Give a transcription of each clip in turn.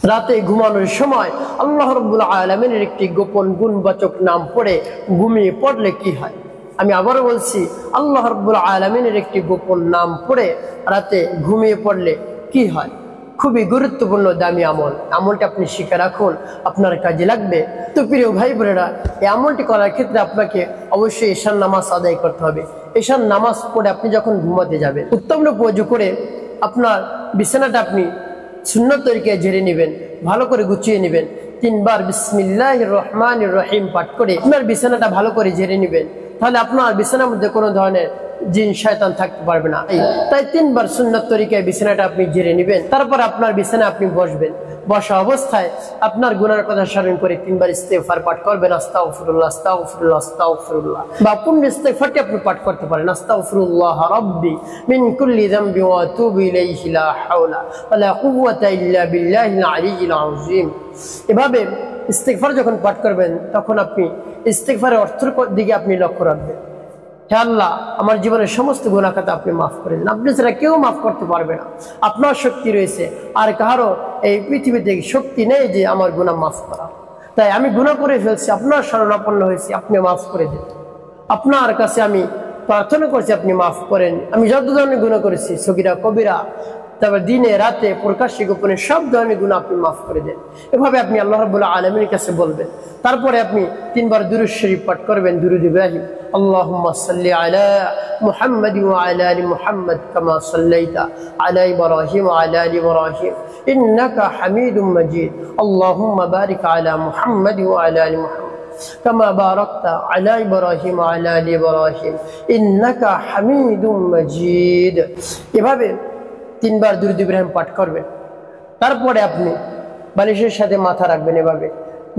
রাতে ঘুমানোর সময় আল্লাহ রাব্বুল আলামিনের একটি গোপন গুণবাচক নাম পড়ে ঘুমিয়ে পড়লে কি হয়? আমি আবারও বলছি, আল্লাহ রাব্বুল আলামিনের একটি গোপন নাম পড়ে রাতে ঘুমিয়ে পড়লে কি হয়? খুবই গুরুত্বপূর্ণ দামি আমল। আমলটা আপনি শিখে রাখুন, আপনার কাজে লাগবে। তো প্রিয় ভাই বোনেরা, এই আমলটি করার ক্ষেত্রে আপনাকে অবশ্যই ঈশার নামাজ আদায় করতে হবে। ঈশার নামাজ পড়ে আপনি যখন ঘুমাতে যাবেন, উত্তম রূপে ওযু করে আপনার বিছানাটা আপনি সুন্নত তরিকায় ঝেড়ে নেবেন, ভালো করে গুছিয়ে নেবেন। 3 বার বিসমিল্লাহির রহমানির রহিম পাঠ করে আপনার বিছানাটা ভালো করে ঝেড়ে নেবেন। তাহলে আপনার বিছানার মধ্যে কোনো ধরনের জিন শয়তান থাকতে পারবে না। তাই 3 বার সুন্নত তরিকায় বিছানাটা আপনি ঝেড়ে নেবেন। তারপর আপনার বিছানায় আপনি বসবেন। বসা অবস্থায় আপনার গুনার কথা স্মরণ করে 3 বার ইস্তেগফার পাঠ করবেন। আস্তাগফিরুল্লাহ আস্তাগফিরুল্লাহ আস্তাগফিরুল্লাহ। বা পূর্ণ ইস্তেগফারটি আপনি পাঠ করতে পারেন। আস্তাগফিরুল্লাহ রাব্বি মিন কুল্লি যামবি ওয়া আতুবু ইলাইহি লা হাওলা ওয়া লা কুওয়াতা ইল্লা বিল্লাহিল আলিয়্যিল আযীম। এভাবে ইস্তেগফার যখন পাঠ করবেন, তখন আপনি ইস্তেগফারের অর্থের দিকে আপনি লক্ষ্য রাখবেন। হে আল্লাহ, আমার জীবনের সমস্ত গুনাহ খাতা আপনি মাফ করে দিন। আপনি ছাড়া কেউ মাফ করতে পারবে না। আপনার শক্তি রয়েছে, আর কারো এই পৃথিবীতে শক্তি নেই যে আমার গুনাহ মাফ করা। তাই আমি গুনাহ করে ফেলছি, আপনার শরণাপন্ন হয়েছি, আপনি মাফ করে দিন। আপনার কাছে আমি প্রার্থনা করছি, আপনি মাফ করেন। আমি যত ধরনের গুনাহ করেছি, সগীরা কবিরা, তারপর দিনে রাতে প্রকাশ্যে গোপনে সব ধরনের গুনাহ আপনি মাফ করে দেন। এভাবে আপনি আল্লাহ রাব্বুল আলামিনের কাছে বলবেন। তারপরে আপনি 3 বার দুরূদ শরীফ পাঠ করবেন, দুরূদ ইব্রাহিম। আল্লাহুম্মা সাল্লি আলা মুহাম্মাদ ওয়া আলা আলি মুহাম্মাদ কামা সাল্লাইতা আলা ইব্রাহিম ওয়া আলা আলি ইব্রাহিম ইন্নাকা হামিদুম মাজিদ। আল্লাহুম্মা বারিক আলা মুহাম্মাদ ওয়া আলা আলি মুহাম্মাদ কামা বারাকতা আলা ইব্রাহিম ওয়া আলা আলি ইব্রাহিম ইন্নাকা হামিদুম মাজিদ। এভাবে 3 বার দুরূদ ইব্রাহিম পাঠ করবেন। তারপরে আপনি বালিশের সাথে মাথা রাখবেন, এভাবে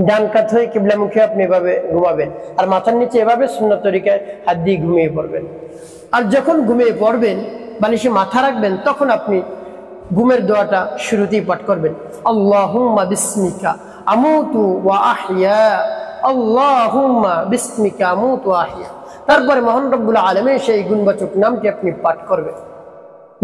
ডান কাত হয়ে কিবলামুখী আপনি এভাবে ঘুমাবেন, আর মাথার নিচে এভাবে সুন্নত তরিকায় হাত দিয়ে ঘুমিয়ে পড়বেন। আর যখন ঘুমিয়ে পড়বেন, বালিশে মাথা রাখবেন, তখন আপনি ঘুমের দোয়াটা শুরুতেই পাঠ করবেন। আল্লাহুম্মা বিসমিকা আমুতু ওয়া আহইয়া, আল্লাহুম্মা বিসমিকা আমুতু ওয়া আহইয়া। তারপরে মহান রব্বুল আলামিন সেই গুণবাচক নামটি আপনি পাঠ করবেন।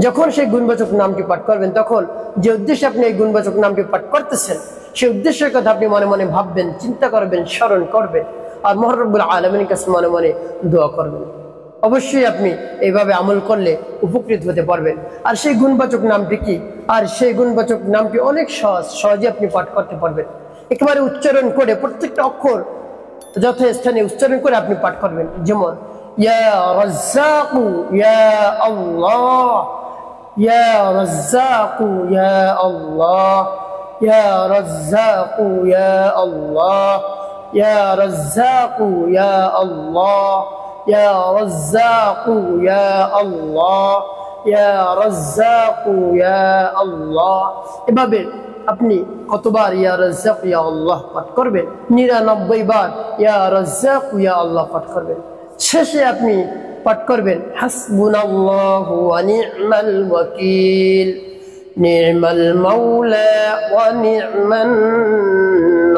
যখন সেই গুণবাচক নামটি পাঠ করবেন, তখন যে উদ্দেশ্যে আপনি এই গুণবাচক নামটি পাঠ করতেছেন, সেই উদ্দেশ্যের কথা আপনি মনে মনে ভাববেন, চিন্তা করবেন, স্মরণ করবেন, আর মহান রব্বুল আলামিনের কাছে মনে মনে দোয়া করবেন। অবশ্যই আপনি এইভাবে আমল করলে উপকৃত হতে পারবেন। আর সেই গুণবাচক নামটি কি? আর সেই গুণবাচক নামটি অনেক সহজে আপনি পাঠ করতে পারবেন। একেবারে উচ্চারণ করে প্রত্যেকটা অক্ষর যথাস্থানে উচ্চারণ করে আপনি পাঠ করবেন। যেমন ইয়া রাজ্জাকু ইয়া আল্লাহ, ইয়া রাজ্জাকু ইয়া আল্লাহ, ইয়া রাজ্জাকু ইয়া আল্লাহ, ইয়া রাজ্জাকু ইয়া আল্লাহ, ইয়া রাজ্জাকু ইয়া আল্লাহ, ইয়া রাজ্জাকু ইয়া আল্লাহ। এভাবে আপনি কতবার ইয়া রাজ্জাকু ইয়া আল্লাহ পাঠ করবেন? 99 বার ইয়া রাজ্জাকু ইয়া আল্লাহ পাঠ করবেন। শেষে আপনি পাঠ করবেন হাসবুনাল্লাহু ওয়া নি'মাল ওয়াকিল, নি'মাল মাওলা ওয়া নি'মান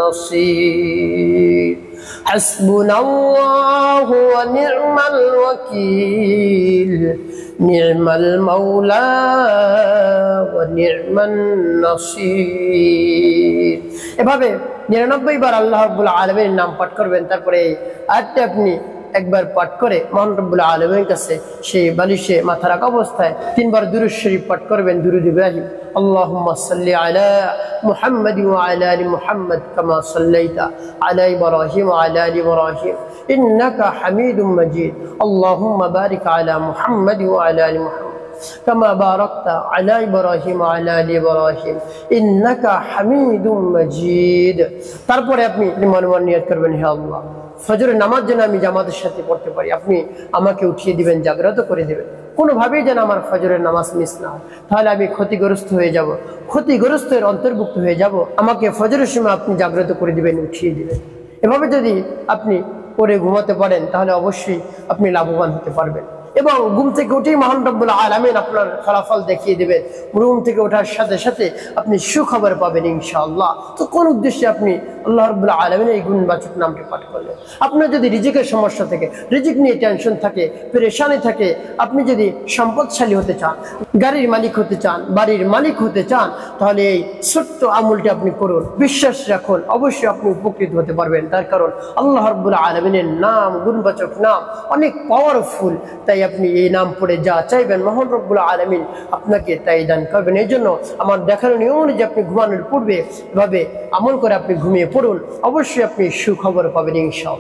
নাসির। হাসবুনাল্লাহু ওয়া নি'মাল ওয়াকিল, নি'মাল মাওলা ওয়া নি'মান নাসির। এভাবে 99 বার আল্লাহ রাব্বুল আলামিনের নাম পাঠ করবেন। তারপরে এই আয়াতটি আপনি একবার পাঠ করে মহান রব্বুল আলামিনের কাছে সেই বালিশে মাথা রাখা অবস্থায় 3 বার দুরূদ শরীফ পাঠ করবেন, দুরূদ ইব্রাহিম। আল্লাহুম্মা সাল্লি আলা মুহাম্মাদ ওয়া আলা আলি মুহাম্মাদ কামা সাল্লাইতা আলা ইব্রাহিম ওয়া আলা আলি ইব্রাহিম ইন্নাকা হামিদুম মাজিদ। আল্লাহুম্মা বারিক আলা মুহাম্মাদ ওয়া আলা আলি মুহাম্মাদ কামা বারাকতা আলা ইব্রাহিম ওয়া আলা আলি ইব্রাহিম ইন্নাকা হামিদুম মাজিদ। তারপরে আপনি মনে মনে নিয়ত করবেন, হে আল্লাহ, ফজরের নামাজ যেন আমি জামাতের সাথে পড়তে পারি। আপনি আমাকে উঠিয়ে দিবেন, জাগ্রত করে দিবেন। কোনোভাবেই যেন আমার ফজরের নামাজ মিস না হয়, তাহলে আমি ক্ষতিগ্রস্ত হয়ে যাব, ক্ষতিগ্রস্তের অন্তর্ভুক্ত হয়ে যাব। আমাকে ফজরের সময় আপনি জাগ্রত করে দিবেন, উঠিয়ে দিবেন। এভাবে যদি আপনি পড়ে ঘুমাতে পারেন, তাহলে অবশ্যই আপনি লাভবান হতে পারবেন। এবং ঘুম থেকে উঠেই মহান রব্বুল আলামিন আপনার ফলাফল দেখিয়ে দেবেন। ঘুম থেকে ওঠার সাথে সাথে আপনি সুখবর পাবেন ইনশাআল্লাহ। তো কোন উদ্দেশ্যে আপনি আল্লাহ রব্বুল আলামিনের এই গুণবাচক নামটি পাঠ করলেন? আপনার যদি রিজিকের সমস্যা থাকে, রিজিক নিয়ে টেনশন থাকে, পেরেশানি থাকে, আপনি যদি সম্পদশালী হতে চান, গাড়ির মালিক হতে চান, বাড়ির মালিক হতে চান, তাহলে এই ছোট্ট আমলটি আপনি করুন। বিশ্বাস রাখুন, অবশ্যই আপনি উপকৃত হতে পারবেন। তার কারণ আল্লাহ রাব্বুল আলামিনের নাম, গুণবাচক নাম অনেক পাওয়ারফুল। তাই আপনি এই নাম পড়ে যা চাইবেন মহান রব্বুল আলামিন আপনাকে তাই দান করবেন। এই জন্য আমার দেখানো নিয়ম অনুযায়ী আপনি ঘুমানোর পূর্বে এভাবে আমল করে আপনি ঘুমিয়ে পড়ুন, অবশ্যই আপনি সুখবর পাবেন ইনশাআল্লাহ।